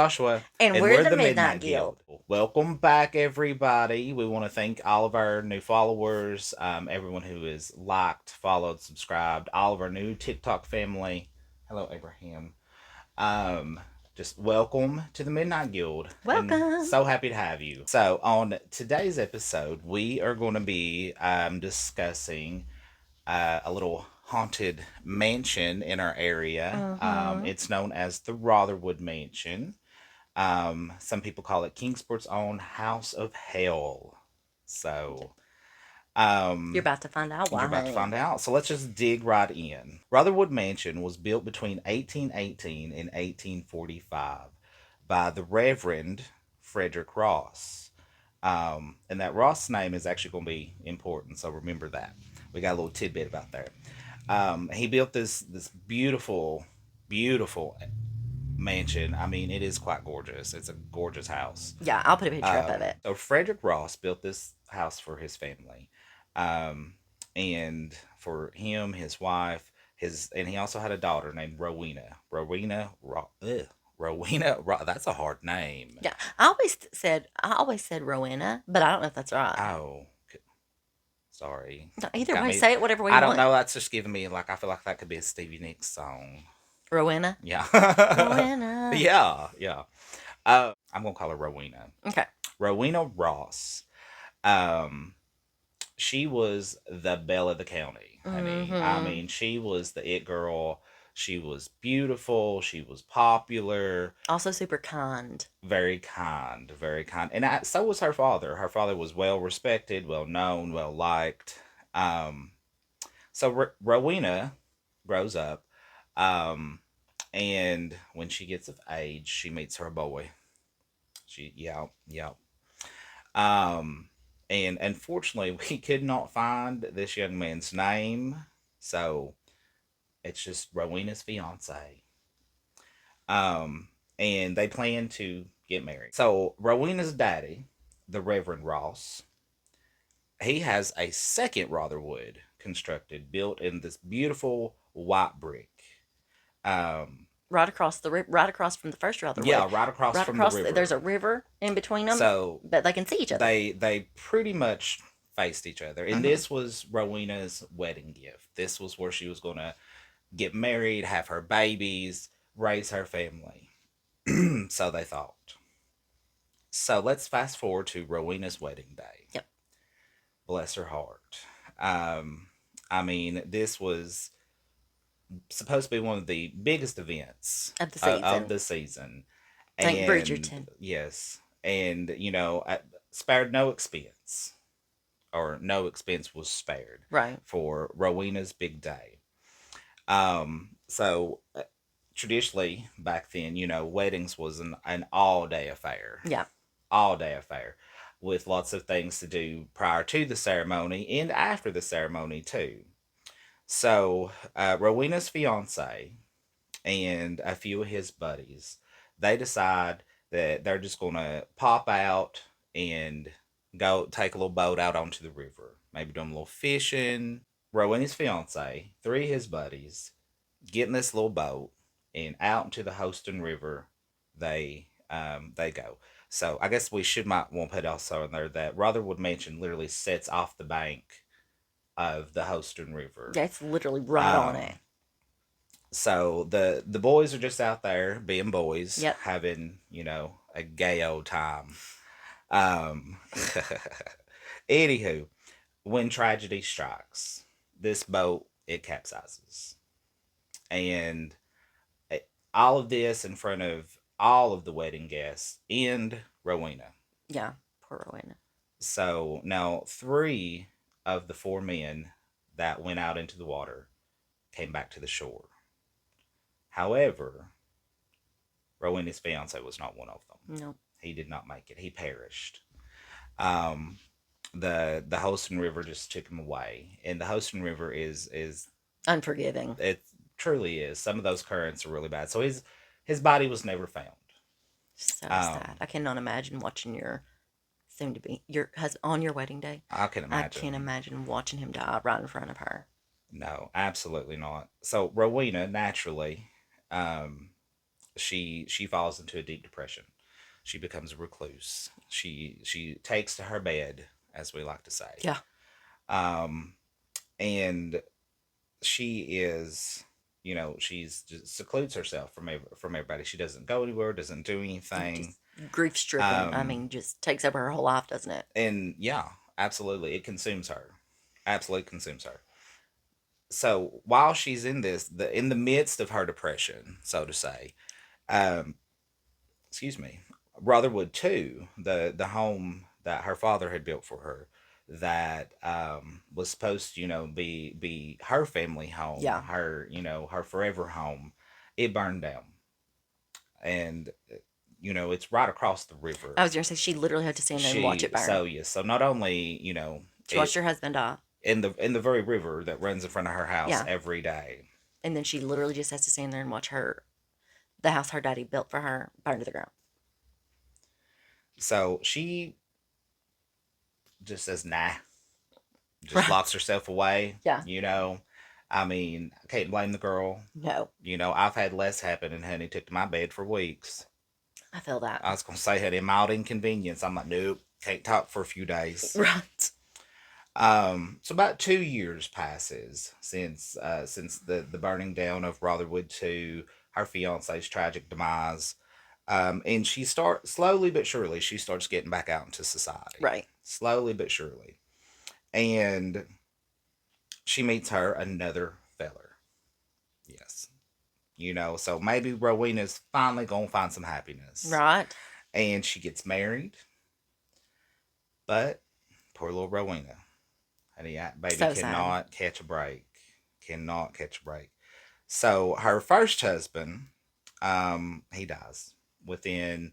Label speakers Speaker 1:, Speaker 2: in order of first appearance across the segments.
Speaker 1: Joshua,
Speaker 2: And
Speaker 1: and
Speaker 2: we're
Speaker 1: we're
Speaker 2: the
Speaker 1: the
Speaker 2: Midnight
Speaker 1: Midnight
Speaker 2: Guild.
Speaker 1: Guild. Welcome back, everybody. We want to thank all of our new followers, everyone who is liked, followed, subscribed, all of our new TikTok family. Hello, Abraham. Um, just welcome to the Midnight Guild, and
Speaker 2: Welcome.
Speaker 1: so happy to have you. So, on today's episode, we are going to be discussing a little haunted mansion in our area.
Speaker 2: Mm-hmm.
Speaker 1: It's known as the Rotherwood Mansion. Some people call it Kingsport's own House of Hell. So,
Speaker 2: You're
Speaker 1: um,
Speaker 2: about to find out
Speaker 1: you're
Speaker 2: why,
Speaker 1: about to
Speaker 2: honey.
Speaker 1: find out. So let's just dig right in. Rotherwood Mansion was built between 1818 and 1845 by the Reverend Frederick Ross. And that Ross name is actually going to be important, so remember that. We got a little tidbit about there. He built this beautiful mansion. I mean, it is quite gorgeous. It's a gorgeous house.
Speaker 2: Yeah, I'll put a picture up of it.
Speaker 1: So Frederick Ross built this house for his family, um, and for him, his wife, and he also had a daughter named Rowena. Rowena. That's a hard name.
Speaker 2: Yeah, I always said Rowena, but I don't know if that's right.
Speaker 1: Oh, sorry.
Speaker 2: No, either
Speaker 1: Got
Speaker 2: way,
Speaker 1: me.
Speaker 2: say it whatever way
Speaker 1: I
Speaker 2: you
Speaker 1: don't
Speaker 2: want.
Speaker 1: know. That's just giving me like I feel like that could be a Stevie Nicks song.
Speaker 2: Rowena.
Speaker 1: Yeah.
Speaker 2: Rowena.
Speaker 1: Yeah. Yeah. I'm gonna call her Rowena.
Speaker 2: Okay.
Speaker 1: Rowena Ross. Um, she was the belle of the county, honey. I
Speaker 2: Mm-hmm.
Speaker 1: mean, she was the it girl. She was beautiful. She was popular.
Speaker 2: Also super kind.
Speaker 1: Very kind, very kind. And so was her father. Her father was well respected, well known, well liked. Um, so Rowena grows up, um, and when she gets of age, she meets her boy. Yeah, yeah. Um, and unfortunately, we could not find this young man's name, so it's just Rowena's fiance. Um, and they plan to get married. So Rowena's daddy, the Reverend Ross, he has a second Rotherwood constructed, built in this beautiful white brick. Um,
Speaker 2: Right across from the first Rotherwood.
Speaker 1: yeah, right across
Speaker 2: Right
Speaker 1: from the
Speaker 2: across, there's
Speaker 1: river.
Speaker 2: a river in between them,
Speaker 1: So
Speaker 2: but they can see each other.
Speaker 1: they pretty much faced each other, and
Speaker 2: Mm-hmm.
Speaker 1: this was Rowena's wedding gift. This was where she was gonna get married, have her babies, raise her family. So they thought. So let's fast forward to Rowena's wedding day.
Speaker 2: Yep.
Speaker 1: Bless her heart. Um, I mean, this was supposed to be one of the biggest events
Speaker 2: Of the
Speaker 1: of
Speaker 2: season.
Speaker 1: the season,
Speaker 2: St.
Speaker 1: and
Speaker 2: Bridgerton.
Speaker 1: yes, and spared no expense, or no expense was spared
Speaker 2: Right.
Speaker 1: for Rowena's big day. So traditionally back then, weddings was an all day affair,
Speaker 2: Yeah.
Speaker 1: all day affair, with lots of things to do prior to the ceremony and after the ceremony too. So Rowena's fiance and a few of his buddies, they decide that they're just gonna pop out and go take a little boat out onto the river, maybe doing a little fishing. Rowena's fiance, three of his buddies, get in this little boat and out into the Hoston River. They go. So I guess we should might want to put also in there that Rotherwood Mansion literally sits off the bank of the Hoston River.
Speaker 2: Yeah, it's literally right on it.
Speaker 1: Um, so the boys are just out there being boys,
Speaker 2: Yep.
Speaker 1: having a gay old time. Um, Anywho, when tragedy strikes, this boat it capsizes, and all of this in front of all of the wedding guests and Rowena.
Speaker 2: Yeah. Poor Rowena.
Speaker 1: So now three of the four men that went out into the water came back to the shore. However, Rowena's fiance was not one of them.
Speaker 2: No.
Speaker 1: He did not make it. He perished. Um, the Holston River just took him away, and the Holston River is
Speaker 2: Unforgiving.
Speaker 1: it truly is. Some of those currents are really bad. So his body was never found.
Speaker 2: So sad.
Speaker 1: Um,
Speaker 2: I cannot imagine watching your soon to be your husband on your wedding day.
Speaker 1: I can
Speaker 2: I can't
Speaker 1: imagine.
Speaker 2: imagine watching him die right in front of her.
Speaker 1: No, absolutely not. So Rowena naturally, um, she falls into a deep depression. She becomes a recluse. She takes to her bed, as we like to say.
Speaker 2: Yeah.
Speaker 1: Um, and she is, she's just secludes herself from everybody. She doesn't go anywhere, doesn't do anything.
Speaker 2: Just grief stricken. I
Speaker 1: Um,
Speaker 2: mean, just takes over her whole life, doesn't it?
Speaker 1: and yeah, absolutely, it consumes her. Absolutely consumes her. So while she's in in the midst of her depression, so to say, um, excuse me, Rotherwood too, the home that her father had built for her, that was supposed to, be her family home,
Speaker 2: Yeah.
Speaker 1: her forever home, it burned down, and it's right across the river.
Speaker 2: I was going to say she literally had to stand there and watch it burn.
Speaker 1: So yes, so not only
Speaker 2: She watched her husband die.
Speaker 1: in the very river that runs in front of her house
Speaker 2: Yeah.
Speaker 1: every day.
Speaker 2: And then she literally just has to stand there and watch the house her daddy built for her, burn to the ground.
Speaker 1: So she just says nah, just
Speaker 2: Right.
Speaker 1: locks herself away.
Speaker 2: Yeah.
Speaker 1: I mean, I can't blame the girl.
Speaker 2: No.
Speaker 1: I've had less happen, and honey took to my bed for weeks.
Speaker 2: I feel that.
Speaker 1: I was gonna say honey, mild inconvenience. I'm like, nope, can't talk for a few days.
Speaker 2: Right.
Speaker 1: So about 2 years passes since the burning down of Rotherwood to her fiance's tragic demise. And slowly but surely she starts getting back out into society.
Speaker 2: Right.
Speaker 1: Slowly but surely. And she meets her another feller. Yes. So maybe Rowena's finally gonna find some happiness.
Speaker 2: Right.
Speaker 1: And she gets married. But poor little Rowena. Honey, that baby
Speaker 2: So sad.
Speaker 1: cannot catch a break. Cannot catch a break. So her first husband, he dies within,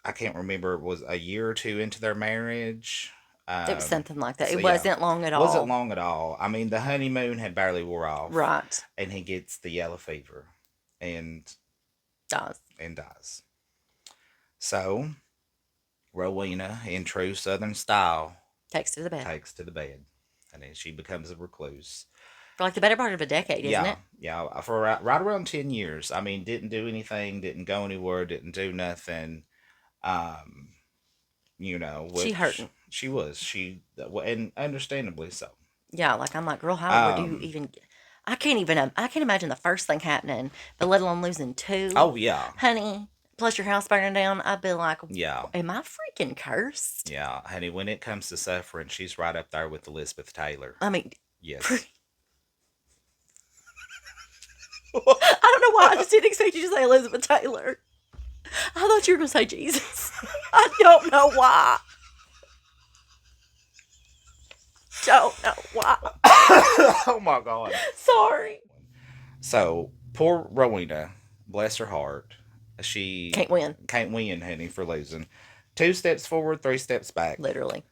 Speaker 1: I can't remember, it was a year or two into their marriage.
Speaker 2: It was something like that.
Speaker 1: So
Speaker 2: It
Speaker 1: yeah,
Speaker 2: wasn't long at all.
Speaker 1: wasn't long at all. I mean, the honeymoon had barely wore off.
Speaker 2: Right.
Speaker 1: And he gets the yellow fever and
Speaker 2: Dies.
Speaker 1: dies. So Rowena, in true Southern style,
Speaker 2: Takes to the bed.
Speaker 1: takes to the bed. And then she becomes a recluse.
Speaker 2: For like the better part of a decade, isn't it?
Speaker 1: Yeah, for right around 10 years. I mean, didn't do anything, didn't go anywhere, didn't do nothing. Um,
Speaker 2: She hurting.
Speaker 1: She was. And understandably so.
Speaker 2: Yeah, like I'm like, girl, how would you
Speaker 1: Um,
Speaker 2: even? I can't imagine the first thing happening, but let alone losing two,
Speaker 1: oh, yeah.
Speaker 2: honey. Plus your house burning down. I'd be like,
Speaker 1: Yeah.
Speaker 2: am I freaking cursed?
Speaker 1: Yeah. Honey, when it comes to suffering, she's right up there with Elizabeth Taylor.
Speaker 2: I mean,
Speaker 1: Yes.
Speaker 2: I don't know why I just didn't expect you to say Elizabeth Taylor. I thought you were going to say Jesus. I don't know why. Don't know why.
Speaker 1: Oh, my God.
Speaker 2: Sorry.
Speaker 1: So, poor Rowena, bless her heart, she
Speaker 2: Can't win.
Speaker 1: Can't win, honey, for losing. 2 steps forward, 3 steps back.
Speaker 2: Literally.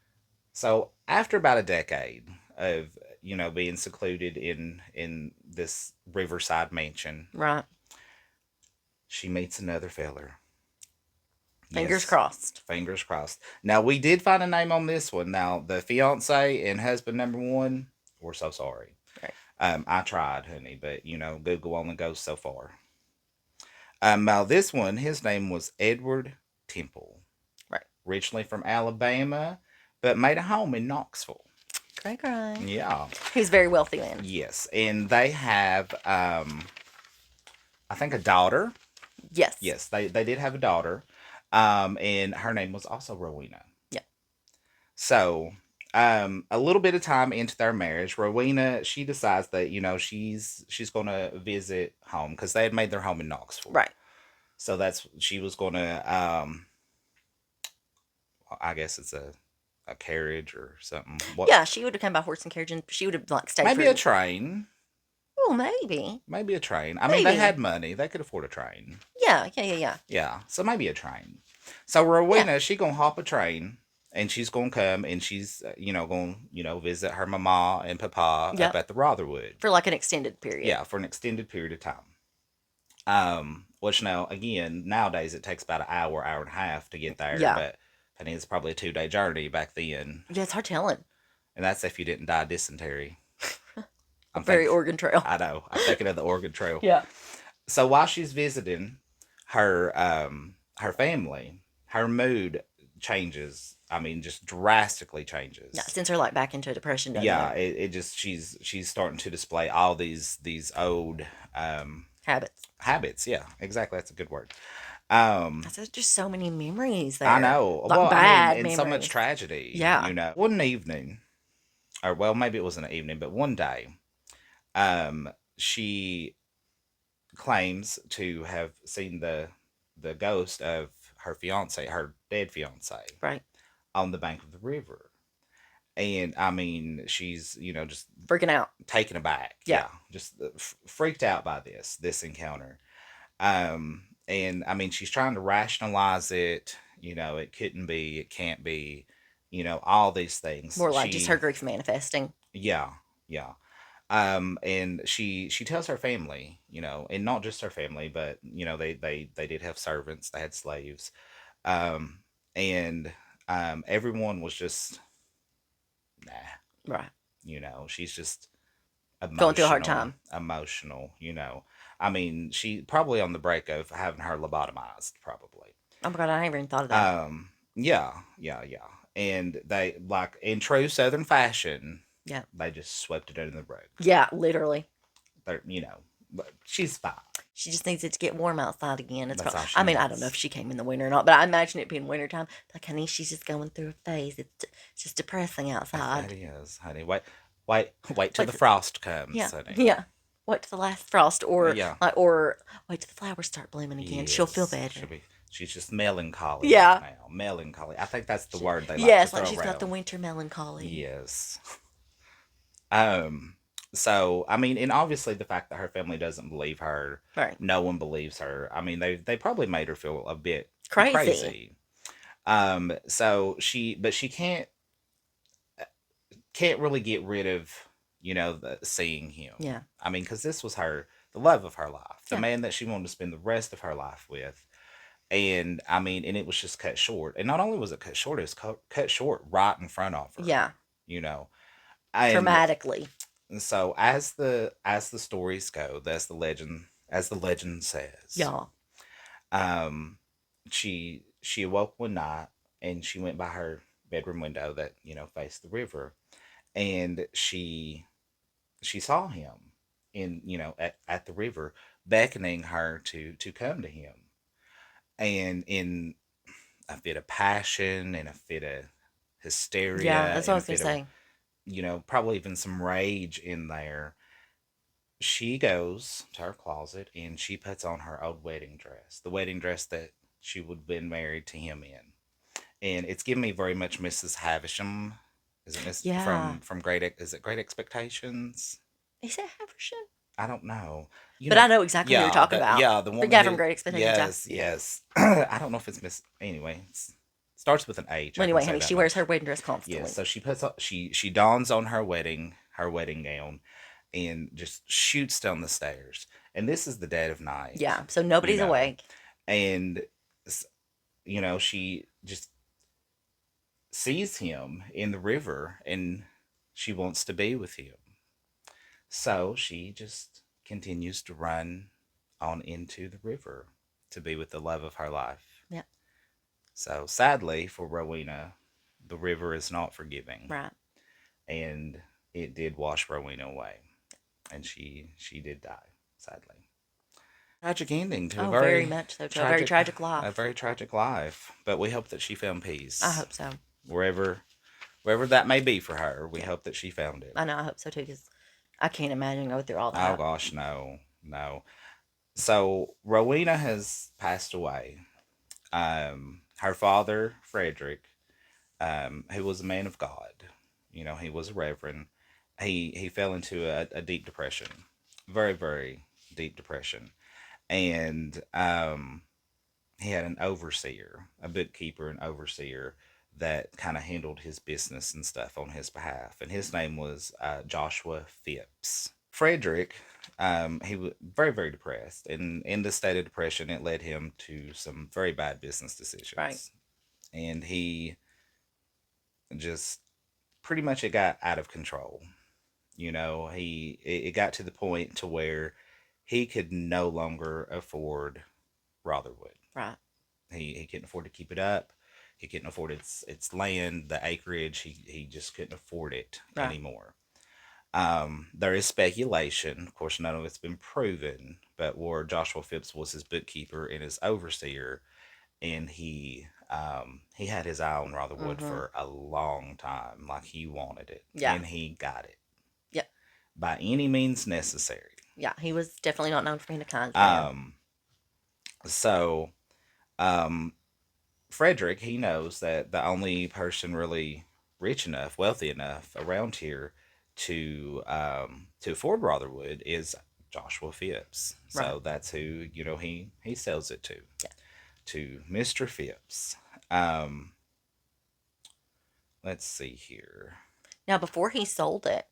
Speaker 1: So after about a decade of being secluded in this riverside mansion,
Speaker 2: Right.
Speaker 1: she meets another feller.
Speaker 2: Fingers
Speaker 1: Yes,
Speaker 2: crossed.
Speaker 1: fingers crossed. Now we did find a name on this one. Now the fiance and husband number one, we're so sorry.
Speaker 2: Right.
Speaker 1: I tried, honey, but Google only goes so far. Now this one, his name was Edward Temple.
Speaker 2: Right.
Speaker 1: Originally from Alabama, but made a home in Knoxville.
Speaker 2: Cray.
Speaker 1: Yeah.
Speaker 2: He's very wealthy man.
Speaker 1: Yes, and they have, I think, a daughter.
Speaker 2: Yes.
Speaker 1: Yes, they did have a daughter, and her name was also Rowena.
Speaker 2: Yeah.
Speaker 1: So, a little bit of time into their marriage, Rowena, she decides that she's gonna visit home because they had made their home in Knoxville.
Speaker 2: Right.
Speaker 1: So she was gonna, I guess it's a carriage or something. What?
Speaker 2: Yeah, she would have come by horse and carriage, and she would have like stayed.
Speaker 1: Maybe a train.
Speaker 2: Oh, maybe.
Speaker 1: Maybe a train. I mean, they had money. They could afford a train.
Speaker 2: Yeah.
Speaker 1: Yeah, so maybe a train. So Rowena, she gonna hop a train, and she's gonna come, and she's gonna visit her mama and papa
Speaker 2: Yep.
Speaker 1: up at the Rotherwood.
Speaker 2: For like an extended period.
Speaker 1: Yeah, for an extended period of time. Which now again nowadays it takes about an hour, hour and a half to get there.
Speaker 2: Yeah.
Speaker 1: But I think it's probably a 2-day journey back then,
Speaker 2: Yeah, it's hard telling.
Speaker 1: and that's if you didn't die of dysentery.
Speaker 2: Oregon Trail.
Speaker 1: I know. I'm thinking of the Oregon Trail.
Speaker 2: Yeah.
Speaker 1: So while she's visiting, her family, her mood changes. I mean, just drastically
Speaker 2: Yeah,
Speaker 1: changes.
Speaker 2: sends her like back into depression, doesn't
Speaker 1: Yeah,
Speaker 2: it?
Speaker 1: it just she's starting to display all these old
Speaker 2: Habits.
Speaker 1: habits. Yeah, exactly. That's a good word. Um,
Speaker 2: That's just so many memories
Speaker 1: I
Speaker 2: there,
Speaker 1: know.
Speaker 2: like
Speaker 1: Well, I mean,
Speaker 2: bad
Speaker 1: and so much
Speaker 2: memories.
Speaker 1: tragedy.
Speaker 2: Yeah,
Speaker 1: One evening, or well, maybe it wasn't an evening, but one day, she claims to have seen the ghost of her fiance, her dead fiance,
Speaker 2: right.
Speaker 1: on the bank of the river. And I mean, she's just
Speaker 2: Freaking out.
Speaker 1: taken aback.
Speaker 2: Yeah,
Speaker 1: Yeah, just freaked out by this encounter. And I mean, she's trying to rationalize it. It couldn't be, it can't be. All these things.
Speaker 2: more like just her grief manifesting.
Speaker 1: Yeah, yeah. And she tells her family, and not just her family, but they did have servants, they had slaves, um, and everyone was just nah.
Speaker 2: Right.
Speaker 1: She's just
Speaker 2: Going through a hard time.
Speaker 1: emotional. I mean, she probably on the break of having her lobotomized, probably.
Speaker 2: Oh my god, I never even thought of that.
Speaker 1: Yeah, yeah, yeah. And they, like in true Southern fashion,
Speaker 2: Yeah.
Speaker 1: they just swept it under the rug.
Speaker 2: Yeah, literally.
Speaker 1: They're, but she's fine.
Speaker 2: She just needs it to get warm outside again. It's
Speaker 1: That's
Speaker 2: probably,
Speaker 1: all she
Speaker 2: I mean, I don't know
Speaker 1: needs.
Speaker 2: if she came in the winter or not, but I imagine it being wintertime. Like, honey, she's just going through a phase. It's just depressing
Speaker 1: That
Speaker 2: outside.
Speaker 1: is, honey. Wait till
Speaker 2: Like,
Speaker 1: the frost comes,
Speaker 2: yeah,
Speaker 1: honey.
Speaker 2: yeah. Wait till the last frost,
Speaker 1: Yeah.
Speaker 2: or wait till the flowers start blooming again. She'll feel
Speaker 1: Yes.
Speaker 2: better.
Speaker 1: She's just melancholy right
Speaker 2: Yeah.
Speaker 1: now. Melancholy. I think that's the word they like to
Speaker 2: Yes, like
Speaker 1: throw
Speaker 2: she's got the
Speaker 1: around.
Speaker 2: winter melancholy.
Speaker 1: Yes. Um. So I mean, and obviously the fact that her family doesn't believe her,
Speaker 2: Right.
Speaker 1: no one believes her. I mean, they probably made her feel a bit
Speaker 2: Crazy.
Speaker 1: crazy. So but she can't really get rid of seeing him.
Speaker 2: Yeah.
Speaker 1: I mean, because this was the love of her life, the
Speaker 2: Yeah.
Speaker 1: man that she wanted to spend the rest of her life with. And I mean, and it was just cut short. And not only was it cut short, it was cut short right in front of her.
Speaker 2: Yeah.
Speaker 1: You know, and
Speaker 2: Traumatically.
Speaker 1: so as the stories go, as the legend says,
Speaker 2: Yeah.
Speaker 1: um, she awoke one night and she went by her bedroom window that faced the river, and she saw him at the river, beckoning her to come to him, and in a fit of passion, in a fit of
Speaker 2: Yeah,
Speaker 1: hysteria,
Speaker 2: that's what I
Speaker 1: in a
Speaker 2: was gonna
Speaker 1: fit of
Speaker 2: say.
Speaker 1: probably even some rage in there, she goes to her closet and she puts on her old wedding dress, the wedding dress that she would have been married to him in. And it's giving me very much Mrs. Havisham. Is it Miss
Speaker 2: Yeah.
Speaker 1: from Great? Is it Great Expectations?
Speaker 2: Is it Haversham?
Speaker 1: I don't know.
Speaker 2: But I know exactly who you're
Speaker 1: Yeah,
Speaker 2: talking about.
Speaker 1: the
Speaker 2: The
Speaker 1: woman
Speaker 2: guy from
Speaker 1: who.
Speaker 2: Great Expectations. Yeah.
Speaker 1: Yes, yes. I don't know if it's Miss. Anyway, starts with an H.
Speaker 2: Well,
Speaker 1: I can
Speaker 2: anyway,
Speaker 1: say
Speaker 2: honey,
Speaker 1: that
Speaker 2: she wears her
Speaker 1: much.
Speaker 2: wedding dress
Speaker 1: Yes.
Speaker 2: constantly.
Speaker 1: So she dons on her wedding gown, and just shoots down the stairs. And this is the dead of night.
Speaker 2: Yeah. So
Speaker 1: You
Speaker 2: nobody's
Speaker 1: know,
Speaker 2: awake.
Speaker 1: and she just sees him in the river, and she wants to be with him. So she just continues to run on into the river to be with the love of her life.
Speaker 2: Yeah.
Speaker 1: So sadly for Rowena, the river is not forgiving,
Speaker 2: Right.
Speaker 1: and it did wash Rowena away, and she did die, sadly. Tragic ending to a
Speaker 2: Oh, very
Speaker 1: very
Speaker 2: much so. To a very
Speaker 1: tragic
Speaker 2: tragic
Speaker 1: a
Speaker 2: life.
Speaker 1: very tragic life. But we hope that she found
Speaker 2: I
Speaker 1: peace
Speaker 2: hope so.
Speaker 1: wherever that may be for her. We
Speaker 2: Yeah.
Speaker 1: hope that she found it.
Speaker 2: I know. I hope so too. Because I can't imagine going through all
Speaker 1: Oh
Speaker 2: that.
Speaker 1: gosh, no, no. So Rowena has passed away. Her father, Frederick, who was a man of God, he was a reverend. He fell into a deep depression, very very deep depression, and he had an overseer, a bookkeeper, and overseer that kind of handled his business and stuff on his behalf, and his name was Joshua Phipps. Frederick, he was very, very depressed, and in this state of depression, it led him to some very bad business
Speaker 2: Right.
Speaker 1: decisions, and he just pretty much it got out of control. It got to the point to where he could no longer afford Rotherwood.
Speaker 2: Right.
Speaker 1: He couldn't afford to keep it up. He couldn't afford its land, the acreage. He just couldn't afford it
Speaker 2: Right.
Speaker 1: anymore. There is speculation, of course, none of it's been proven, but where Joshua Phipps was his bookkeeper and his overseer, and he had his eye on Rotherwood
Speaker 2: Mm-hmm.
Speaker 1: for a long time, like he wanted it,
Speaker 2: Yeah.
Speaker 1: and he got it
Speaker 2: Yeah.
Speaker 1: by any means necessary.
Speaker 2: Yeah. He was definitely not known for being a kind man.
Speaker 1: Um, so um, Frederick, he knows that the only person really rich enough, wealthy enough around here to afford Rotherwood is Joshua Phipps.
Speaker 2: Right.
Speaker 1: So that's who he sells it
Speaker 2: Yeah.
Speaker 1: to Mr. Phipps. Um, let's see here.
Speaker 2: Now, before he sold it,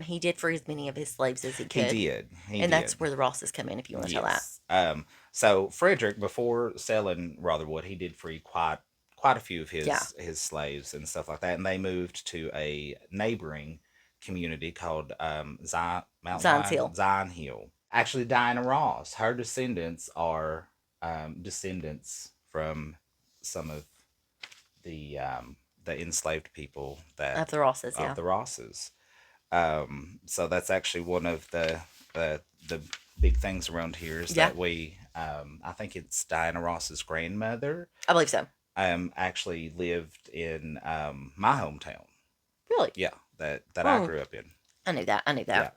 Speaker 2: he did free as many of his slaves as he
Speaker 1: He
Speaker 2: could,
Speaker 1: did. He
Speaker 2: and
Speaker 1: did.
Speaker 2: that's where the Rosses come in. If you want to tell that.
Speaker 1: Yes. So Frederick, before selling Rotherwood, he did free quite a few of
Speaker 2: Yeah.
Speaker 1: his slaves and stuff like that, and they moved to a neighboring community called
Speaker 2: Zion's Hill.
Speaker 1: Zion Hill. Actually, Diana Ross, her descendants are descendants from some of the enslaved people
Speaker 2: Of
Speaker 1: that
Speaker 2: the Rosses,
Speaker 1: of
Speaker 2: yeah.
Speaker 1: the Rosses. So that's actually one of the big things around here is
Speaker 2: Yeah.
Speaker 1: that I think it's Diana Ross's grandmother,
Speaker 2: I believe so.
Speaker 1: actually lived in my hometown.
Speaker 2: Really?
Speaker 1: Yeah, that I
Speaker 2: Oh,
Speaker 1: grew up in.
Speaker 2: I knew that. I knew
Speaker 1: Yeah.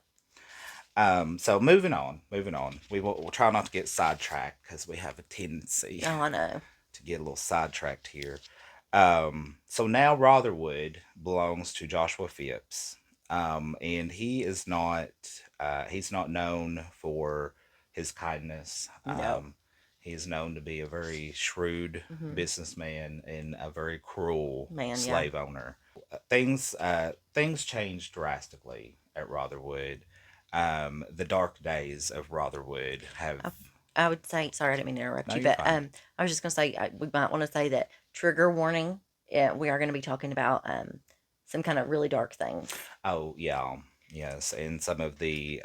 Speaker 2: that.
Speaker 1: So moving on. We'll try not to get sidetracked because we have a tendency
Speaker 2: Oh, I know.
Speaker 1: to get a little sidetracked here. So now Rotherwood belongs to Joshua Phipps, and he's not known for his kindness.
Speaker 2: No.
Speaker 1: He is known to be a very shrewd
Speaker 2: Mm-hmm.
Speaker 1: businessman and a very cruel
Speaker 2: Man, yeah.
Speaker 1: slave owner. Things changed drastically at Rotherwood. The dark days of Rotherwood have.
Speaker 2: I would say, sorry, I didn't mean to interrupt
Speaker 1: No,
Speaker 2: you,
Speaker 1: you're
Speaker 2: but
Speaker 1: fine.
Speaker 2: I was just going to say, we might want to say that trigger warning. Yeah, we are going to be talking about some kind of really dark things.
Speaker 1: Oh yeah, yes, and some of the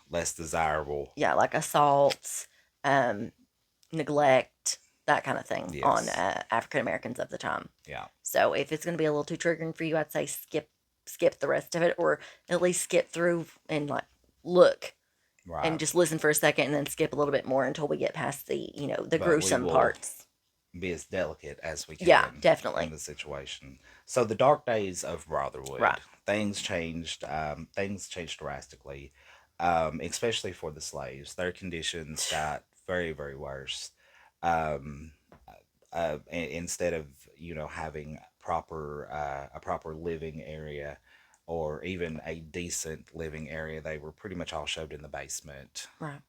Speaker 1: less desirable.
Speaker 2: Yeah, like assaults, um, neglect, that kind of thing on
Speaker 1: Yes,
Speaker 2: African Americans of the time.
Speaker 1: yeah,
Speaker 2: So if it's going to be a little too triggering for you, I'd say skip the rest of it, or at least skip through and like look and
Speaker 1: right.
Speaker 2: just listen for a second, and then skip a little bit more until we get past the
Speaker 1: But we
Speaker 2: gruesome
Speaker 1: will
Speaker 2: parts.
Speaker 1: be as delicate as we
Speaker 2: Yeah,
Speaker 1: can in
Speaker 2: definitely.
Speaker 1: the situation. So the dark days of Rotherwood,
Speaker 2: Right.
Speaker 1: things changed. Things changed drastically, especially for the slaves. Their conditions got very, very worse. Um, Instead of having a proper living area or even a decent living area, they were pretty much all shoved in the basement.
Speaker 2: Right.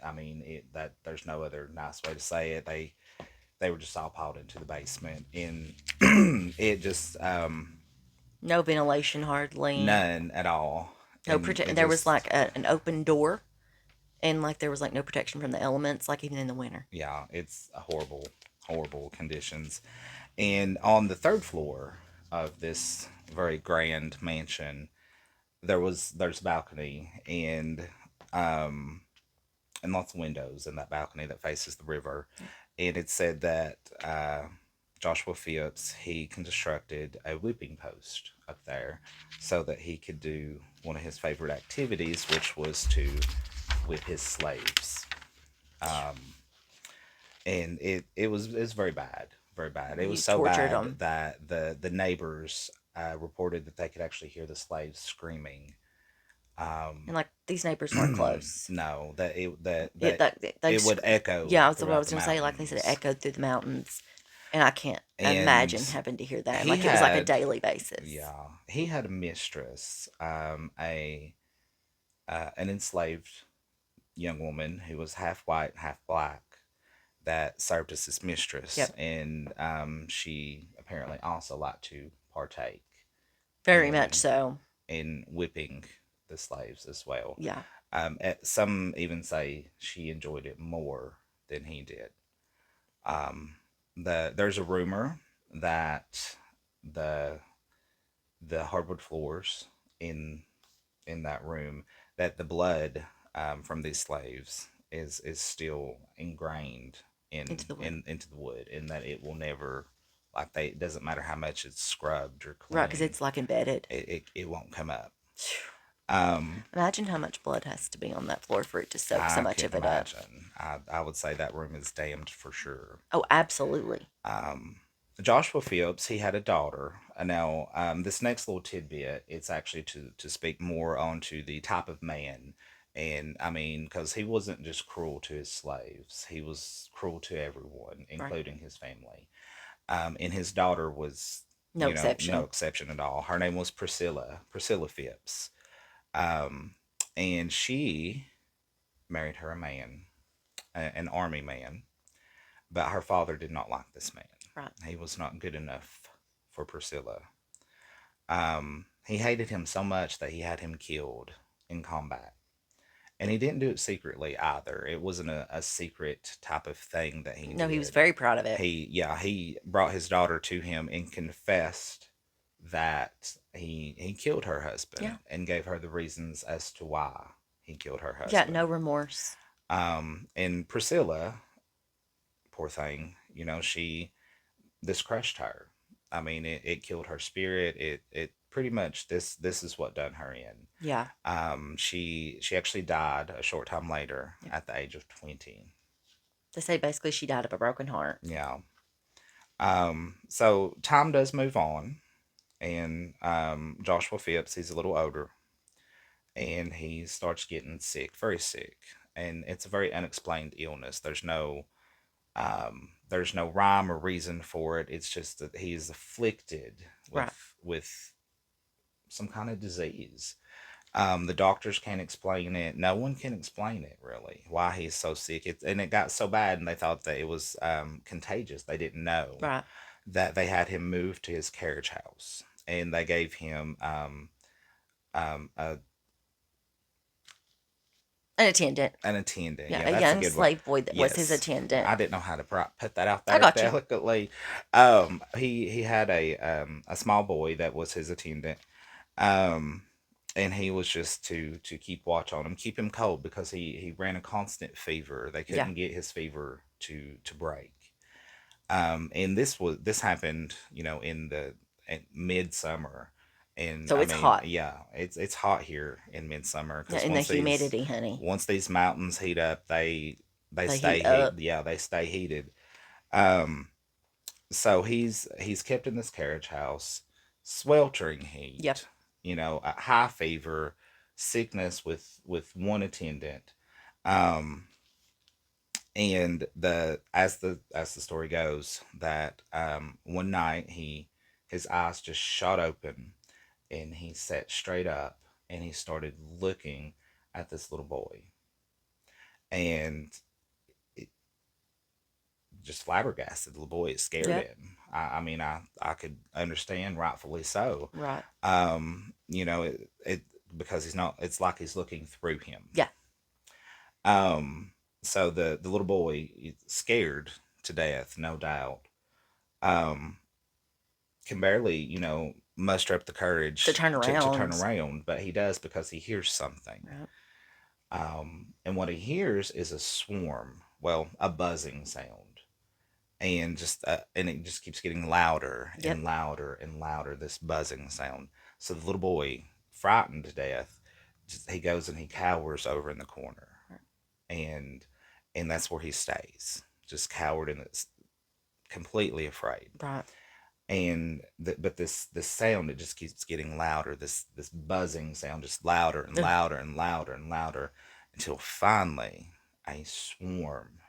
Speaker 1: I mean, that there's no other nice way to say it. They were just all piled into the basement, and it just
Speaker 2: No ventilation hardly.
Speaker 1: none at all,
Speaker 2: No
Speaker 1: and
Speaker 2: protect.
Speaker 1: it
Speaker 2: There was
Speaker 1: just
Speaker 2: like an open door, and like there was like no protection from the elements, like even in the winter.
Speaker 1: yeah, it's a horrible conditions. And on the third floor of this very grand mansion, there's a balcony um and lots of windows in that balcony that faces the river. And it said that Joshua Phipps he constructed a whipping post up there so that he could do one of his favorite activities, which was to whip his slaves. Um, and it's very bad, very bad. It was
Speaker 2: He
Speaker 1: so
Speaker 2: tortured
Speaker 1: bad
Speaker 2: them,
Speaker 1: that the neighbors reported that they could actually hear the slaves screaming.
Speaker 2: and like these neighbors weren't close.
Speaker 1: No,
Speaker 2: It
Speaker 1: that
Speaker 2: that they
Speaker 1: it would echo
Speaker 2: yeah, that's what I
Speaker 1: throughout
Speaker 2: was
Speaker 1: the
Speaker 2: gonna say. Like they said, it
Speaker 1: mountains.
Speaker 2: echoed through the mountains, and I can't
Speaker 1: And
Speaker 2: imagine having to hear that. And
Speaker 1: he
Speaker 2: like it was like a
Speaker 1: had,
Speaker 2: daily basis.
Speaker 1: yeah, he had a mistress, a an enslaved young woman who was half white, half black, that served as his mistress,
Speaker 2: Yep,
Speaker 1: and she apparently also liked to partake
Speaker 2: very much
Speaker 1: in
Speaker 2: so.
Speaker 1: whipping the slaves as well.
Speaker 2: Yeah,
Speaker 1: Some even say she enjoyed it more than he did. Um, there's a rumor that the the hardwood floors in that room, that the blood from these slaves is still ingrained
Speaker 2: Into the wood.
Speaker 1: into the wood, and that it will never, like, they, it doesn't matter how much it's scrubbed or
Speaker 2: Right, because
Speaker 1: cleaned,
Speaker 2: it's like embedded.
Speaker 1: it won't come up. Um,
Speaker 2: Imagine how much blood has to be on that floor for it to soak so
Speaker 1: I
Speaker 2: much
Speaker 1: can
Speaker 2: of it up.
Speaker 1: imagine. I would say that room is damned for sure.
Speaker 2: Oh, absolutely.
Speaker 1: Um, Joshua Phillips, he had a daughter. Now, this next little tidbit, it's actually to speak more onto the type of man. And I mean, because he wasn't just cruel to his slaves, he was cruel to everyone,
Speaker 2: Right.
Speaker 1: including his family. And his daughter was,
Speaker 2: No
Speaker 1: no
Speaker 2: exception.
Speaker 1: exception at all. Her name was Priscilla Phipps. Um, and she married her a man, an army man, but her father did not like this man.
Speaker 2: Right.
Speaker 1: He was not good enough for Priscilla. He hated him so much that he had him killed in combat. And he didn't do it secretly either. It wasn't a secret type of thing that he
Speaker 2: No, he was
Speaker 1: did.
Speaker 2: very proud of it.
Speaker 1: He brought his daughter to him and confessed that he killed her husband,
Speaker 2: Yeah.
Speaker 1: and gave her the reasons as to why he killed her
Speaker 2: Yeah,
Speaker 1: husband.
Speaker 2: no remorse.
Speaker 1: And Priscilla, poor thing, she, this crushed her. I mean, it killed her spirit. It pretty much, this is what done her in.
Speaker 2: Yeah.
Speaker 1: She actually died a short time later,
Speaker 2: Yeah.
Speaker 1: at the age of 20.
Speaker 2: They say basically she died of a broken heart.
Speaker 1: Yeah. So time does move on, and Joshua Phipps, he's a little older, and he starts getting sick, very sick, and it's a very unexplained illness. There's no rhyme or reason for it. It's just that he's afflicted with
Speaker 2: Right.
Speaker 1: with some kind of disease. The doctors can't explain it. No one can explain it really. Why he's so sick. And it got so bad, and they thought that it was contagious. They didn't know
Speaker 2: Right.
Speaker 1: that they had him moved to his carriage house, and they gave him a
Speaker 2: An attendant.
Speaker 1: an attendant.
Speaker 2: Yeah,
Speaker 1: Yeah,
Speaker 2: a
Speaker 1: that's a
Speaker 2: young
Speaker 1: good word.
Speaker 2: slave boy that was his
Speaker 1: Yes,
Speaker 2: attendant.
Speaker 1: I didn't know how to put that out
Speaker 2: I
Speaker 1: there
Speaker 2: got you.
Speaker 1: delicately. He had a small boy that was his attendant. Um, and he was just to keep watch on him, keep him cold, because he ran a constant fever. They
Speaker 2: Yeah.
Speaker 1: couldn't get his fever to break. And this happened, in the midsummer. And
Speaker 2: So
Speaker 1: I
Speaker 2: it's
Speaker 1: mean,
Speaker 2: hot.
Speaker 1: yeah, it's hot here in midsummer,
Speaker 2: Yeah,
Speaker 1: because
Speaker 2: in the humidity, honey.
Speaker 1: once these mountains heat up, they
Speaker 2: They
Speaker 1: stay
Speaker 2: heat up.
Speaker 1: yeah, they stay heated. Um, so he's kept in this carriage house, sweltering
Speaker 2: Yep.
Speaker 1: heat, a high fever, sickness with one attendant. Um, and as the story goes, that one night his eyes just shot open, and he sat straight up, and he started looking at this little boy, and it just flabbergasted. The little boy, it scared
Speaker 2: Yep.
Speaker 1: him. I mean, I could understand, rightfully so.
Speaker 2: Right.
Speaker 1: It because he's not. It's like he's looking through him.
Speaker 2: Yeah.
Speaker 1: Um, so the little boy, scared to death, no doubt. Um, can barely, muster up the courage
Speaker 2: To turn
Speaker 1: to turn
Speaker 2: around.
Speaker 1: around, but he does, because he hears something.
Speaker 2: Right.
Speaker 1: And what he hears is a swarm, well, a buzzing sound, and it just keeps getting louder
Speaker 2: Yep.
Speaker 1: and louder and louder. This buzzing sound. So the little boy, frightened to death, he goes and he cowers over in the corner,
Speaker 2: Right.
Speaker 1: and that's where he stays, just cowered, and it's completely afraid.
Speaker 2: Right.
Speaker 1: And but this sound, it just keeps getting louder. This buzzing sound, just louder and
Speaker 2: Ugh.
Speaker 1: louder and louder and louder, until finally a swarm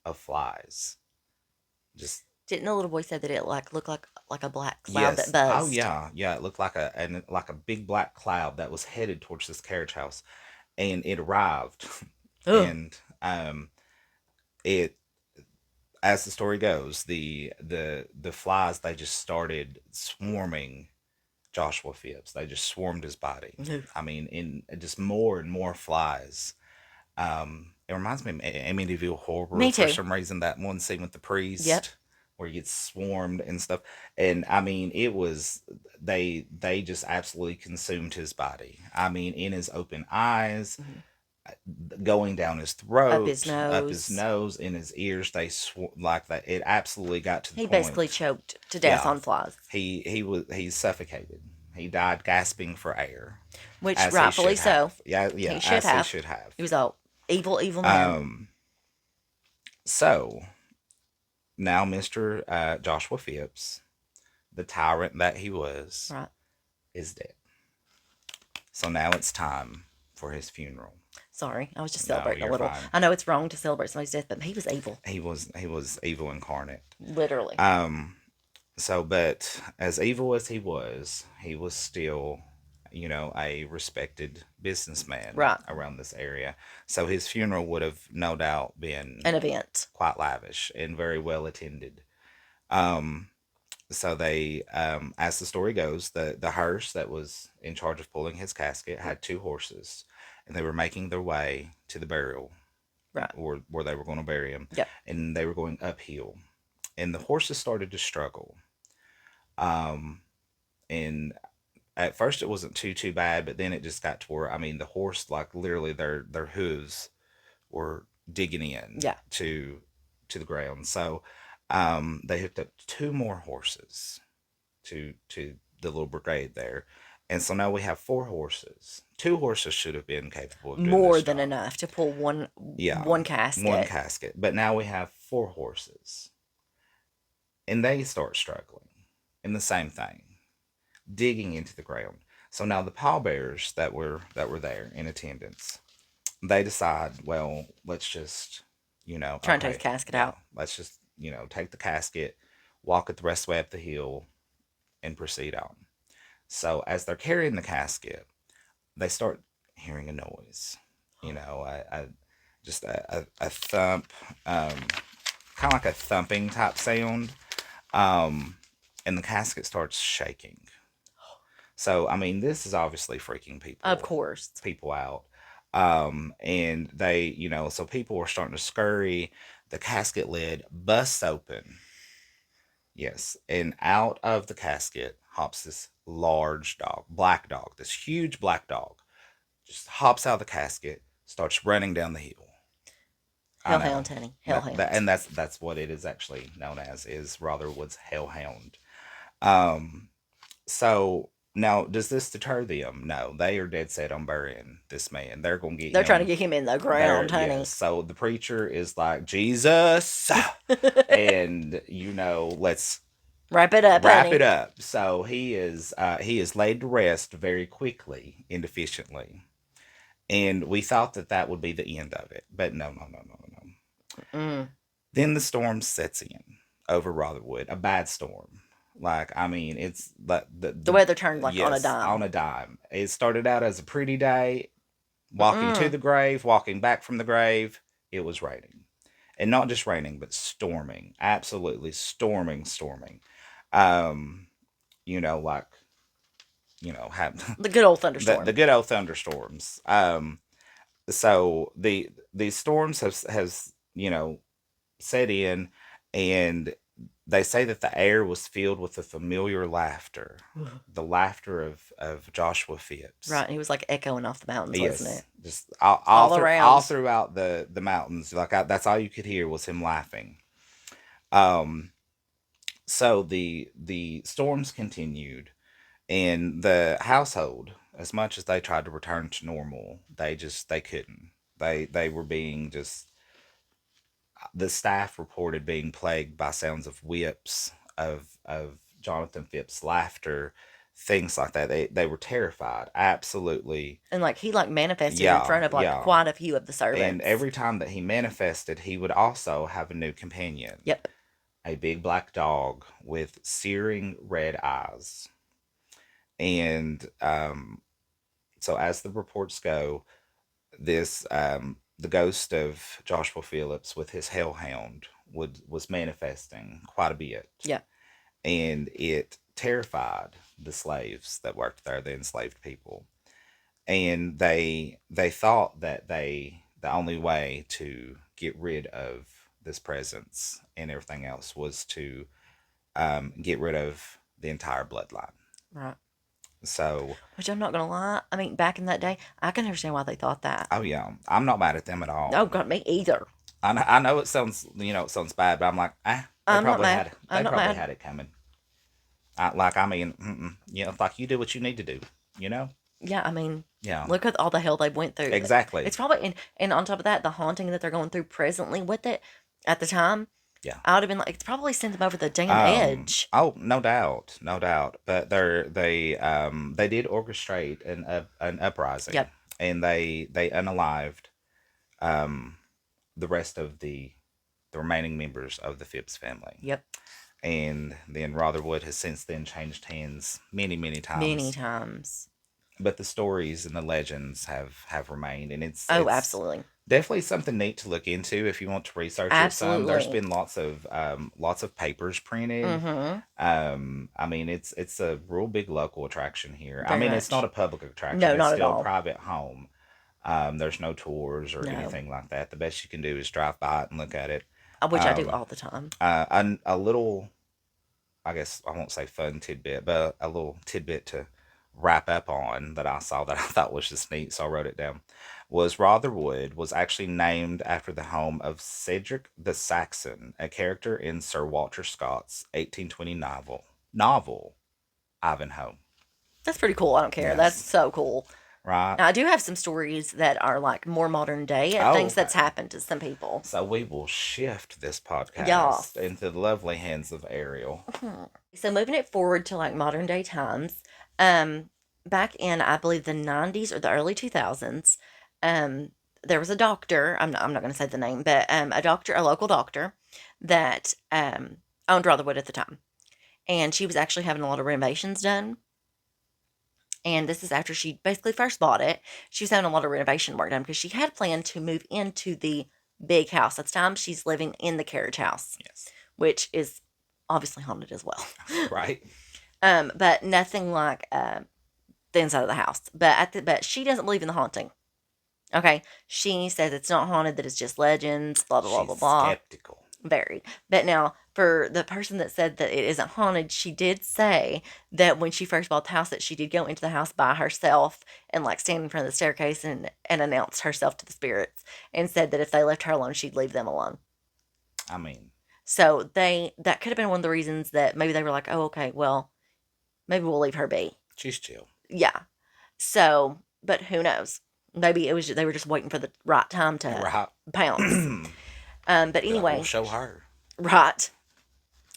Speaker 1: of flies just.
Speaker 2: Didn't the little boy say that it looked like a black cloud that
Speaker 1: Yes. Oh
Speaker 2: buzzed?
Speaker 1: yeah. It looked like a big black cloud that was headed towards this carriage house, and it arrived,
Speaker 2: Ugh.
Speaker 1: and it, as the story goes, the flies, they just started swarming Joshua Phipps. They just swarmed his body.
Speaker 2: Ugh.
Speaker 1: I mean, in just more and more flies. It reminds me of Amityville Horror
Speaker 2: Me
Speaker 1: for
Speaker 2: too.
Speaker 1: some reason. That one scene with the priest,
Speaker 2: Yep.
Speaker 1: where he gets swarmed and stuff. And I mean, it was, they just absolutely consumed his body. I mean, in his open eyes,
Speaker 2: Mhm.
Speaker 1: going down his throat, up his nose, in his ears. They like that. It absolutely got to the
Speaker 2: He
Speaker 1: point.
Speaker 2: basically choked to death
Speaker 1: Yeah,
Speaker 2: on flies.
Speaker 1: he suffocated. He died gasping for air,
Speaker 2: Which
Speaker 1: as he
Speaker 2: rightfully
Speaker 1: should
Speaker 2: so.
Speaker 1: have. Yeah,
Speaker 2: He
Speaker 1: yeah,
Speaker 2: should
Speaker 1: as he
Speaker 2: have.
Speaker 1: should have.
Speaker 2: He was a evil, evil man.
Speaker 1: Um, so now Mr. Joshua Phipps, the tyrant that he was,
Speaker 2: Right.
Speaker 1: is dead. So now it's time for his funeral.
Speaker 2: Sorry, I was just
Speaker 1: No,
Speaker 2: celebrating a
Speaker 1: you're
Speaker 2: little.
Speaker 1: fine.
Speaker 2: I know it's wrong to celebrate somebody's death, but he was evil.
Speaker 1: He was evil incarnate.
Speaker 2: Literally.
Speaker 1: So, but as evil as he was still, a respected businessman
Speaker 2: Right.
Speaker 1: around this area. So his funeral would have no doubt been
Speaker 2: An event.
Speaker 1: quite lavish and very well attended. Um, so they, as the story goes, the hearse that was in charge of pulling his casket had two horses, and they were making their way to the burial,
Speaker 2: Right.
Speaker 1: or where they were going to bury him,
Speaker 2: Yep.
Speaker 1: and they were going uphill, and the horses started to struggle. Um, and at first it wasn't too bad, but then it just got to where, I mean, the horse, like, literally their hooves were digging in
Speaker 2: Yeah.
Speaker 1: to the ground. So they hooked up two more horses to the little brigade there. And so now we have four horses. Two horses should have been capable of doing
Speaker 2: More
Speaker 1: this
Speaker 2: than
Speaker 1: job.
Speaker 2: enough to pull one
Speaker 1: Yeah,
Speaker 2: one casket.
Speaker 1: one casket. But now we have four horses, and they start struggling. And the same thing, digging into the ground. So now the pallbearers that were there in attendance, they decide, well, let's just,
Speaker 2: Try and take the casket out.
Speaker 1: let's just, take the casket, walk it the rest of the way up the hill, and proceed on. So as they're carrying the casket, they start hearing a noise, just a thump, kind of like a thumping type sound, and the casket starts shaking. So I mean, this is obviously freaking
Speaker 2: Of course.
Speaker 1: people out. And they, so people were starting to scurry. The casket lid busts open. Yes, and out of the casket hops this large dog, black dog, this huge black dog, just hops out of the casket, starts running down the hill. I know.
Speaker 2: Hellhound, honey. Hellhound.
Speaker 1: And that's what it is actually known as, is Rotherwood's hellhound. Um, so now, does this deter them? No, they are dead set on burying this man. They're going to get
Speaker 2: They're
Speaker 1: him.
Speaker 2: trying to get him in the ground, honey.
Speaker 1: Yes. So the preacher is like, Jesus, and let's
Speaker 2: Wrap it up,
Speaker 1: wrap
Speaker 2: honey.
Speaker 1: it up. So he is laid to rest very quickly and efficiently. And we thought that would be the end of it, but no, no, no, no, no.
Speaker 2: Mm.
Speaker 1: Then the storm sets in over Rotherwood, a bad storm. Like, I mean, it's like
Speaker 2: The weather turned like on a
Speaker 1: yes,
Speaker 2: dime.
Speaker 1: on a dime. It started out as a pretty day, walking to the grave, walking back from the grave. It was raining, and not just raining, but storming. Absolutely storming, storming. Um, like have
Speaker 2: The good old
Speaker 1: the
Speaker 2: thunderstorm.
Speaker 1: good old thunderstorms. So the storms has set in, and they say that the air was filled with the familiar laughter, the laughter of Joshua Phipps.
Speaker 2: Right, he was like echoing off the mountains, wasn't
Speaker 1: Yes,
Speaker 2: it?
Speaker 1: just
Speaker 2: All around.
Speaker 1: all throughout the mountains. Like, that's all you could hear was him laughing. Um, so the storms continued, and the household, as much as they tried to return to normal, they couldn't. They were being just, the staff reported being plagued by sounds of whips, of Jonathan Phipps' laughter, things like that. They were terrified, absolutely.
Speaker 2: And like he like manifested in
Speaker 1: Yeah,
Speaker 2: front of like
Speaker 1: yeah.
Speaker 2: quite a few of the servants.
Speaker 1: And every time that he manifested, he would also have a new companion.
Speaker 2: Yep.
Speaker 1: A big black dog with searing red eyes. And so, as the reports go, this the ghost of Joshua Phillips with his hellhound was manifesting quite a bit.
Speaker 2: Yeah.
Speaker 1: And it terrified the slaves that worked there, the enslaved people. And they thought that the only way to get rid of this presence and everything else was to get rid of the entire bloodline.
Speaker 2: Right.
Speaker 1: So,
Speaker 2: Which I'm not gonna lie. I mean, back in that day, I can understand why they thought that.
Speaker 1: oh yeah, I'm not mad at them at all.
Speaker 2: Oh God, me either.
Speaker 1: I know it sounds, it sounds bad, but I'm like,
Speaker 2: I'm not mad. I'm
Speaker 1: they
Speaker 2: not
Speaker 1: probably
Speaker 2: mad.
Speaker 1: had it coming. I mean, it's like you do what you need to do, you know?
Speaker 2: Yeah, I mean,
Speaker 1: Yeah,
Speaker 2: look at all the hell they went through.
Speaker 1: exactly.
Speaker 2: It's probably and on top of that, the haunting that they're going through presently with it at the time,
Speaker 1: Yeah.
Speaker 2: I would have been like, it's probably sent them over the damn edge.
Speaker 1: Oh, no doubt, no doubt. But they did orchestrate an uprising,
Speaker 2: Yep.
Speaker 1: and they unalived um the rest of the remaining members of the Phipps family.
Speaker 2: Yep.
Speaker 1: And then Rotherwood has since then changed hands many, many
Speaker 2: Many
Speaker 1: times.
Speaker 2: times.
Speaker 1: But the stories and the legends have remained, and
Speaker 2: Oh,
Speaker 1: it's
Speaker 2: absolutely.
Speaker 1: definitely something neat to look into if you want to research it some. There's
Speaker 2: Absolutely.
Speaker 1: been lots of papers printed.
Speaker 2: Mm-hmm.
Speaker 1: I mean, it's a real big local attraction here. I
Speaker 2: Very
Speaker 1: mean, it's not
Speaker 2: much.
Speaker 1: a public attraction.
Speaker 2: No,
Speaker 1: It's
Speaker 2: not at
Speaker 1: still a
Speaker 2: all.
Speaker 1: private home. There's no tours or
Speaker 2: No.
Speaker 1: anything like that. The best you can do is drive by it and look at it.
Speaker 2: Which I do
Speaker 1: Um,
Speaker 2: all the time.
Speaker 1: a little, I guess I won't say fun tidbit, but a little tidbit to wrap up on that I saw that I thought was just neat, so I wrote it down. Was Rotherwood was actually named after the home of Cedric the Saxon, a character in Sir Walter Scott's 1820 novel Ivanhoe.
Speaker 2: That's pretty cool. I don't care. That's
Speaker 1: Yes,
Speaker 2: so cool.
Speaker 1: right.
Speaker 2: Now, I do have some stories that are like more modern day of
Speaker 1: Oh,
Speaker 2: things that's
Speaker 1: okay.
Speaker 2: happened to some people.
Speaker 1: So we will shift this
Speaker 2: Yes.
Speaker 1: podcast into the lovely hands of Ariel.
Speaker 2: So moving it forward to like modern day times, um, back in I believe the 90s or the early 2000s, um, there was a doctor. I'm not going to say the name, but a doctor, a local doctor that owned Rotherwood at the time, and she was actually having a lot of renovations done. And this is after she basically first bought it. She was having a lot of renovation work done because she had planned to move into the big house. At the time, she's living in the carriage house,
Speaker 1: Yes.
Speaker 2: which is obviously haunted as well.
Speaker 1: Right.
Speaker 2: But nothing like the inside of the house. But she doesn't believe in the haunting. Okay, she says it's not haunted; that it's just legends. Blah blah blah
Speaker 1: She's
Speaker 2: blah blah.
Speaker 1: skeptical.
Speaker 2: Very. But now, for the person that said that it isn't haunted, she did say that when she first bought the house, that she did go into the house by herself and like stand in front of the staircase and announce herself to the spirits and said that if they left her alone, she'd leave them alone.
Speaker 1: I mean,
Speaker 2: So that could have been one of the reasons that maybe they were like, oh, okay, well, maybe we'll leave her be.
Speaker 1: she's chill.
Speaker 2: Yeah. So, but who knows? Maybe it was they were just waiting for the right time to
Speaker 1: Right.
Speaker 2: pounce. But
Speaker 1: Be like, we'll
Speaker 2: anyway,
Speaker 1: show her.
Speaker 2: right.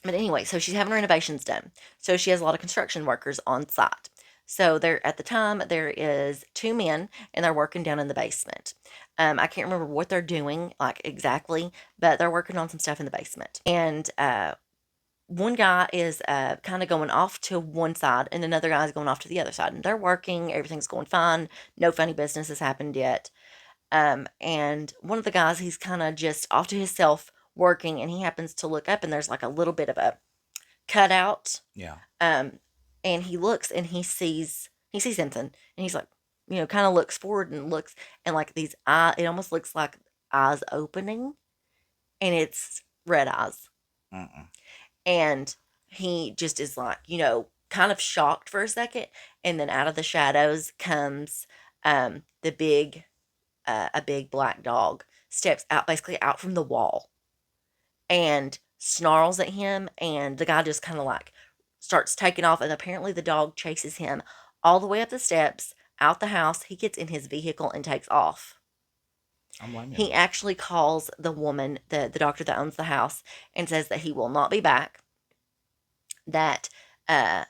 Speaker 2: But anyway, so she's having renovations done. So she has a lot of construction workers on site. So there at the time there is two men and they're working down in the basement. I can't remember what they're doing like exactly, but they're working on some stuff in the basement. And one guy is kind of going off to one side and another guy is going off to the other side. And they're working, everything's going fine. No funny business has happened yet. And one of the guys, he's kind of just off to himself working and he happens to look up and there's like a little bit of a cutout.
Speaker 1: Yeah.
Speaker 2: Um, and he looks and he sees something and he's like, kind of looks forward and looks and like these eye, it almost looks like eyes opening and it's red eyes.
Speaker 1: Mm-mm.
Speaker 2: And he just is like, kind of shocked for a second. And then out of the shadows comes the big, a big black dog steps out, basically out from the wall and snarls at him. And the guy just kind of like starts taking off. And apparently the dog chases him all the way up the steps, out the house. He gets in his vehicle and takes off.
Speaker 1: I'm blaming
Speaker 2: He
Speaker 1: him.
Speaker 2: actually calls the woman, the doctor that owns the house, and says that he will not be back. That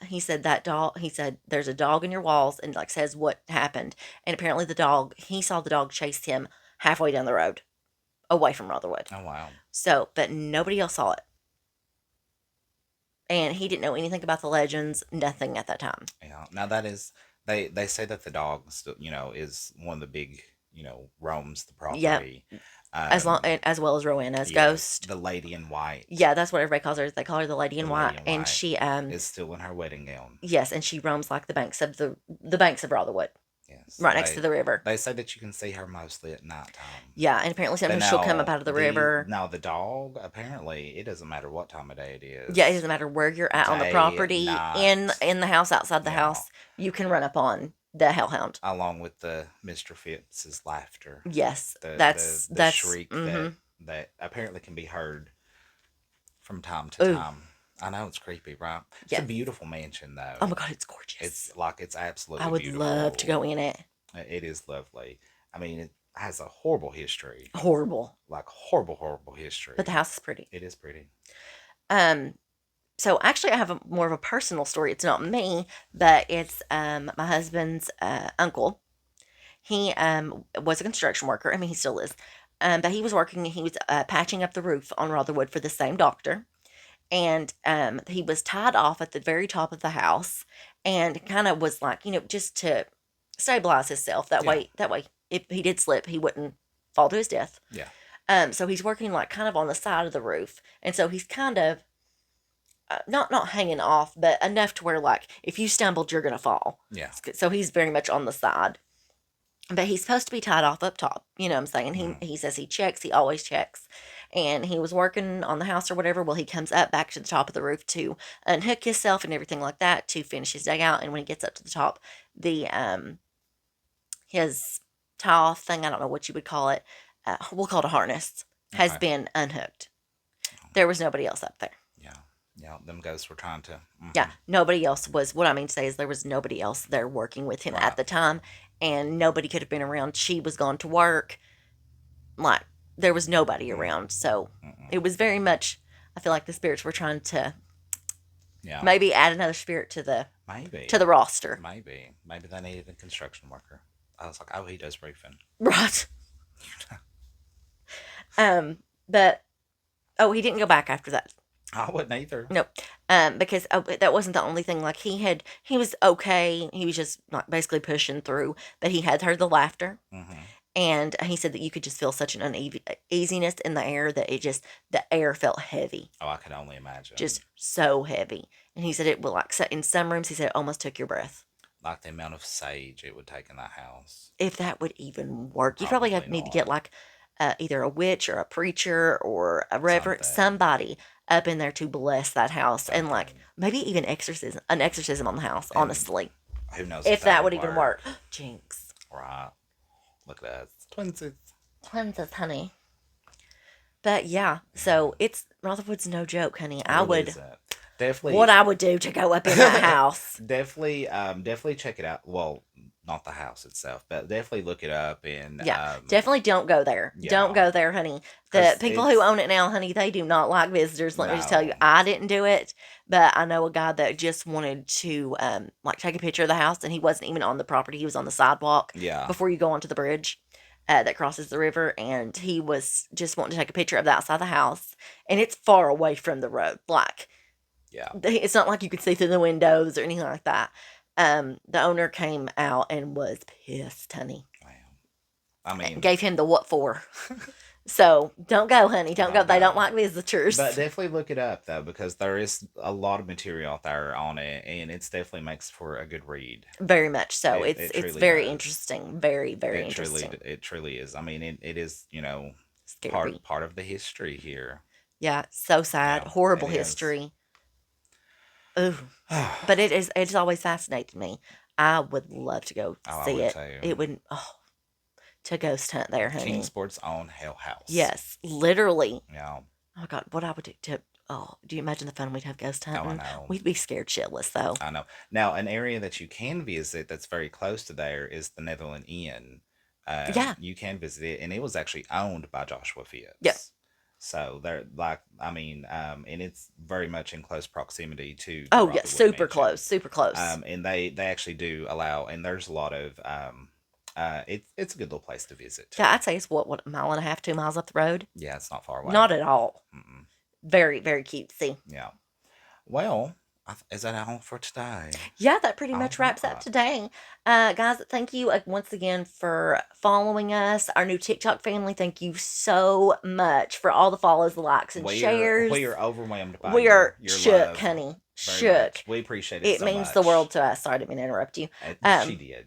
Speaker 2: he said that dog. He said there's a dog in your walls, and like says what happened. And apparently he saw the dog chase him halfway down the road, away from Rotherwood.
Speaker 1: Oh wow.
Speaker 2: So, but nobody else saw it, and he didn't know anything about the legends, nothing at that time.
Speaker 1: Yeah. Now that is they say that the dog still is one of the big roams the
Speaker 2: Yeah,
Speaker 1: property. Um.
Speaker 2: as well as Rowanna's
Speaker 1: Yes,
Speaker 2: ghost.
Speaker 1: the lady in white.
Speaker 2: Yeah, that's what everybody calls her. They call her the Lady
Speaker 1: The
Speaker 2: in
Speaker 1: lady
Speaker 2: White,
Speaker 1: in
Speaker 2: and
Speaker 1: white
Speaker 2: she
Speaker 1: is still in her wedding gown.
Speaker 2: yes, and she roams like the banks of Rotherwood,
Speaker 1: Yes.
Speaker 2: right next to the river.
Speaker 1: They say that you can see her mostly at nighttime.
Speaker 2: Yeah, and apparently
Speaker 1: But
Speaker 2: sometimes she'll come up out of the river.
Speaker 1: now the dog, apparently it doesn't matter what time of day it
Speaker 2: Yeah, it
Speaker 1: is.
Speaker 2: doesn't matter where you're at on the
Speaker 1: Day,
Speaker 2: property,
Speaker 1: night.
Speaker 2: in the house, outside the
Speaker 1: Yeah.
Speaker 2: house. you can run up on the hellhound.
Speaker 1: Along with the Mr. Phipps's laughter,
Speaker 2: Yes,
Speaker 1: the shriek
Speaker 2: mm-hmm.
Speaker 1: that apparently can be heard from time to
Speaker 2: Ooh,
Speaker 1: time. I know it's creepy, right? It's a
Speaker 2: yes.
Speaker 1: beautiful mansion,
Speaker 2: Oh
Speaker 1: though.
Speaker 2: my God, it's gorgeous.
Speaker 1: It's
Speaker 2: I
Speaker 1: absolutely
Speaker 2: would love to
Speaker 1: beautiful.
Speaker 2: go in it.
Speaker 1: It is lovely. I mean, it has a horrible history,
Speaker 2: Horrible,
Speaker 1: like horrible, horrible
Speaker 2: but the
Speaker 1: history.
Speaker 2: house is pretty.
Speaker 1: It is pretty.
Speaker 2: Um, so actually, I have more of a personal story. It's not me, but it's my husband's uncle. He was a construction worker. I mean, he still is. But he was working. He was patching up the roof on Rotherwood for the same doctor, and he was tied off at the very top of the house, and kind of was like, just to stabilize himself.
Speaker 1: Yeah,
Speaker 2: That way, if he did slip, he wouldn't fall to his death.
Speaker 1: yeah,
Speaker 2: So he's working like kind of on the side of the roof, and so he's kind of not hanging off, but enough to where like if you stumbled, you're gonna fall.
Speaker 1: yeah.
Speaker 2: So he's very much on the side, but he's supposed to be tied off up top. You know what I'm saying?
Speaker 1: Mm,
Speaker 2: He says he checks. He always checks, and he was working on the house or whatever. Well, he comes up back to the top of the roof to unhook himself and everything like that to finish his day out. And when he gets up to the top, the his tie off thing, I don't know what you would call it. We'll call it a harness, has
Speaker 1: okay.
Speaker 2: been unhooked. There was nobody else up there.
Speaker 1: Yeah, yeah. Them ghosts were trying to.
Speaker 2: Yeah,
Speaker 1: Hmm.
Speaker 2: nobody else was. What I mean to say is there was nobody else there working with him at
Speaker 1: Right.
Speaker 2: the time, and nobody could have been around. She was gone to work. Like, there was nobody
Speaker 1: Mm,
Speaker 2: around. So
Speaker 1: mm-mm.
Speaker 2: it was very much, I feel like the spirits were trying to
Speaker 1: Yeah.
Speaker 2: maybe add another spirit
Speaker 1: Maybe.
Speaker 2: to the roster.
Speaker 1: Maybe they needed a construction worker. I was like, oh, he does roofing.
Speaker 2: Right. But oh, he didn't go back after that.
Speaker 1: I wouldn't either.
Speaker 2: Nope. Because that wasn't the only thing. Like he was okay. He was just like basically pushing through. But he had heard the laughter,
Speaker 1: Hmm.
Speaker 2: and he said that you could just feel such an uneasiness in the air that the air felt heavy,
Speaker 1: Oh, I could only imagine.
Speaker 2: just so heavy. And he said it will like in some rooms. He said it almost took your breath.
Speaker 1: Like the amount of sage it would take in that house.
Speaker 2: If that would even work, you probably
Speaker 1: Probably
Speaker 2: have need to get
Speaker 1: not.
Speaker 2: like either a witch or a preacher or a reverend,
Speaker 1: Something.
Speaker 2: somebody up in there to bless that house and like
Speaker 1: Something.
Speaker 2: maybe even an exorcism on the house.
Speaker 1: And
Speaker 2: Honestly,
Speaker 1: who knows if
Speaker 2: if
Speaker 1: that
Speaker 2: that
Speaker 1: would
Speaker 2: would even
Speaker 1: work.
Speaker 2: work. Jinx,
Speaker 1: Right. Look at us. Twinsies.
Speaker 2: twins, honey. But yeah, so it's Rotherwood's no joke, honey.
Speaker 1: It really isn't.
Speaker 2: What
Speaker 1: Definitely,
Speaker 2: I would do to go up in that house.
Speaker 1: definitely check it out. Well, not the house itself, but definitely look it up and
Speaker 2: Yeah, definitely don't go there. Don't
Speaker 1: yeah,
Speaker 2: go there, honey. The
Speaker 1: because
Speaker 2: people who
Speaker 1: it's
Speaker 2: own it now, honey, they do not like visitors. Let me just tell you,
Speaker 1: no,
Speaker 2: I didn't do it, but I know a guy that just wanted to like take a picture of the house, and he wasn't even on the property. He was on the sidewalk
Speaker 1: yeah,
Speaker 2: before you go onto the bridge that crosses the river, and he was just wanting to take a picture of the outside of the house, and it's far away from the road. Like
Speaker 1: yeah.
Speaker 2: it's not like you could see through the windows or anything like that. The owner came out and was pissed, honey.
Speaker 1: Wow. I mean,
Speaker 2: Gave him the what for. So don't go, honey. Don't go.
Speaker 1: don't
Speaker 2: They don't
Speaker 1: go.
Speaker 2: like visitors.
Speaker 1: But definitely look it up though, because there is a lot of material out there on it, and it's definitely makes for a good read.
Speaker 2: Very much so.
Speaker 1: It
Speaker 2: It's
Speaker 1: truly
Speaker 2: very
Speaker 1: does.
Speaker 2: interesting. Very very interesting.
Speaker 1: It truly is. I mean, it is
Speaker 2: Scary.
Speaker 1: part of the history here.
Speaker 2: Yeah. So sad.
Speaker 1: Yeah,
Speaker 2: Horrible
Speaker 1: it is.
Speaker 2: history. Ooh. But it's always fascinated me. I would love to go
Speaker 1: Oh, I
Speaker 2: see
Speaker 1: would
Speaker 2: it.
Speaker 1: too.
Speaker 2: It would to ghost hunt there, honey.
Speaker 1: Kingsport's own Hell House.
Speaker 2: Yes, literally.
Speaker 1: Yeah.
Speaker 2: Oh God, what I would do to do you imagine the fun we'd have ghost
Speaker 1: Oh, I
Speaker 2: hunting?
Speaker 1: know.
Speaker 2: We'd be scared shitless though.
Speaker 1: I know. Now, an area that you can visit that's very close to there is the Netherland Inn.
Speaker 2: Yeah.
Speaker 1: You can visit it, and it was actually owned by Joshua
Speaker 2: Yep.
Speaker 1: Phipps. So they're like, I mean, and it's very much in close proximity to the
Speaker 2: Oh yeah,
Speaker 1: Rotherwood
Speaker 2: super
Speaker 1: Mansion.
Speaker 2: close, super close.
Speaker 1: And they actually do allow, and there's a lot of it's a good little place to visit too.
Speaker 2: Yeah, I'd say it's what a mile and a half, 2 miles up the road.
Speaker 1: Yeah, it's not far away.
Speaker 2: Not at all.
Speaker 1: Mm-mm.
Speaker 2: Very, very cutesy.
Speaker 1: Yeah. Well, is that all for today?
Speaker 2: Yeah, that pretty
Speaker 1: All
Speaker 2: much wraps up
Speaker 1: right.
Speaker 2: today. Guys, thank you once again for following us. Our new TikTok family, thank you so much for all the follows, the likes, and shares.
Speaker 1: We are overwhelmed by
Speaker 2: We are
Speaker 1: your
Speaker 2: shook,
Speaker 1: love
Speaker 2: honey.
Speaker 1: very
Speaker 2: Shook.
Speaker 1: much. We appreciate it
Speaker 2: It
Speaker 1: so
Speaker 2: means
Speaker 1: much.
Speaker 2: the world to us. Sorry, I didn't mean to interrupt you.
Speaker 1: She did.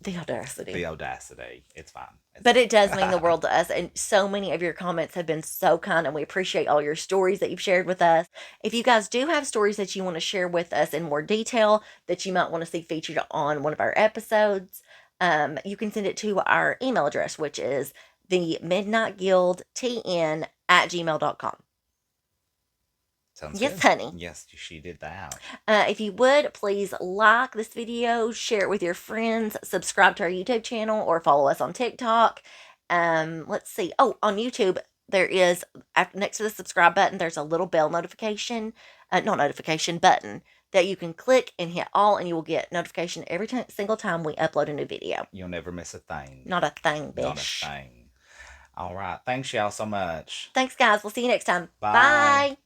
Speaker 2: The audacity.
Speaker 1: The audacity. It's fine. It's
Speaker 2: But it does mean the
Speaker 1: fine.
Speaker 2: world to us. And so many of your comments have been so kind, and we appreciate all your stories that you've shared with us. If you guys do have stories that you want to share with us in more detail that you might want to see featured on one of our episodes, you can send it to our email address, which is the midnightguildtn@gmail.com.
Speaker 1: Sounds
Speaker 2: Yes,
Speaker 1: good.
Speaker 2: honey.
Speaker 1: Yes, she did that.
Speaker 2: If you would, please like this video, share it with your friends, subscribe to our YouTube channel, or follow us on TikTok. Let's see. Oh, on YouTube, there is, next to the subscribe button, there's a little bell notification, not notification, button that you can click and hit all, and you will get notification every single time we upload a new video.
Speaker 1: You'll never miss a thing.
Speaker 2: Not a thing,
Speaker 1: Not a
Speaker 2: bish.
Speaker 1: thing. All right. Thanks, y'all, so much.
Speaker 2: Thanks, guys. We'll see you next time.
Speaker 1: Bye.
Speaker 2: Bye.